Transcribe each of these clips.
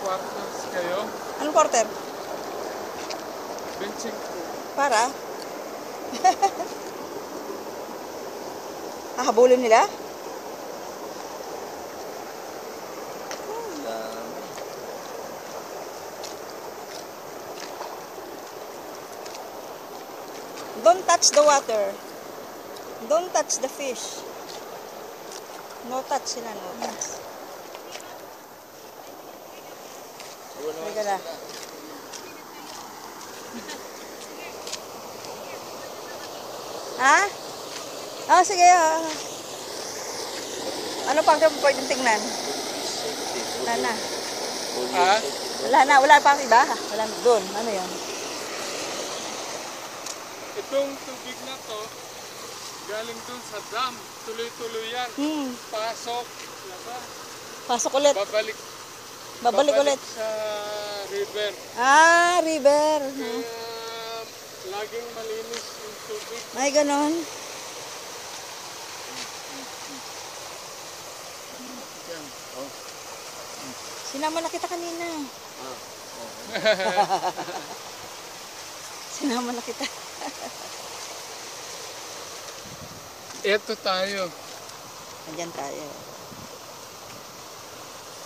quarters kayo? Anong quarter? Benching ko. Para? Habulin nila? Don't touch the water. Don't touch the fish. No touch sila, no touch. Teka na. Ha? Oh, sige. Ano pang pwedeng tingnan? Wala na. Ha? Wala na. Wala pang iba. Wala na. Doon. Ano yun? Itong tubig na to, galing dun sa dam. Tuloy-tuloy yan. Pasok. Labas. Pasok ulit. Babalik ulit. sa river. Ah, river. Kaya laging malinis yung tubig. Ay, ganon. Sinama na kita kanina. Sinama na kita. Eto tayo. Andyan tayo.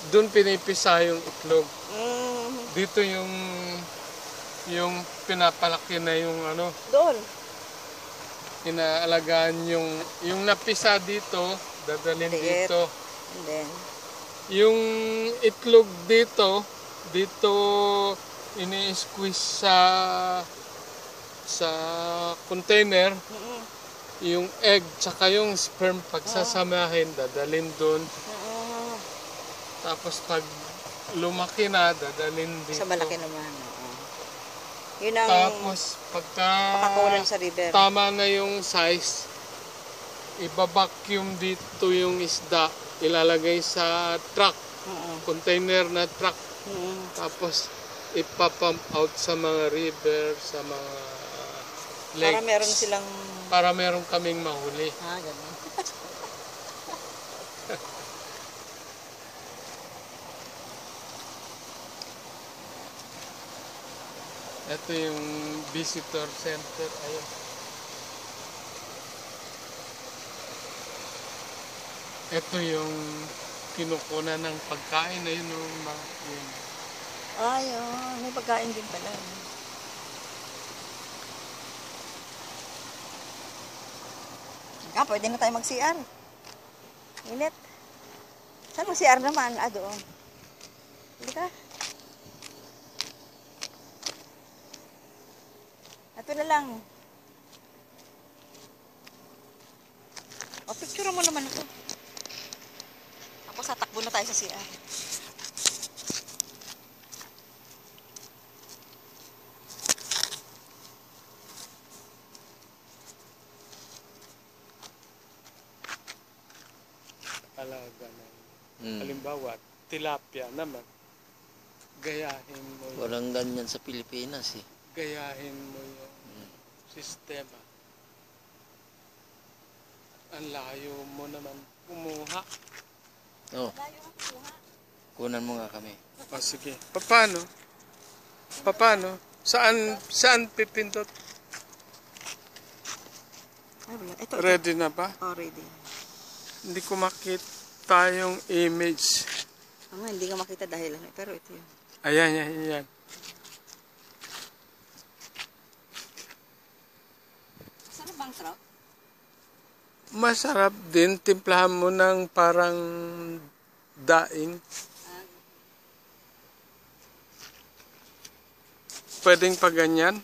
Doon pinipisa yung itlog. Dito yung pinapalaki na yung ano. Doon. Inaalagaan yung napisa dito, dadalhin dito. And then, yung itlog dito ini-squeeze sa container. Yung egg tsaka yung sperm pagsasamahin, dadalhin doon. Tapos pag lumaki na, dadalhin dito. sa malaki naman. Yun ang Tapos pagka pakakulan sa river. tama na yung size, ibabacuum dito yung isda, ilalagay sa truck, container na truck. Tapos ipapump out sa mga river, sa mga lakes. Para meron silang... Para meron kaming mahuli. Ganun. Ito yung visitor center. Ayun. Ito yung kinukunan ng pagkain. Ayun yung mga yun. Ayun, may pagkain din pala. Pwede na tayo mag-CR. Init. Saan mag-CR naman? Doon. Hindi ka? Ito na lang. Picture mo naman ako. Ako satakbo na tayo sa CR. Alaga na. Halimbawa, tilapia naman. Gayahin mo yung... Walang ganyan sa Pilipinas eh. Gayahin mo yung sistema. Ang layo mo naman kumuha. Kunan mo nga kami. Sige. Paano? Saan pipindot? Ito. Ready na ba? Ready. Hindi ko makita yung image. Hindi ka makita dahil ano. Pero ito yun. Ayan. Sarap bang trout? Masarap din. Timplahan mo ng parang daing. Pwedeng pa ganyan.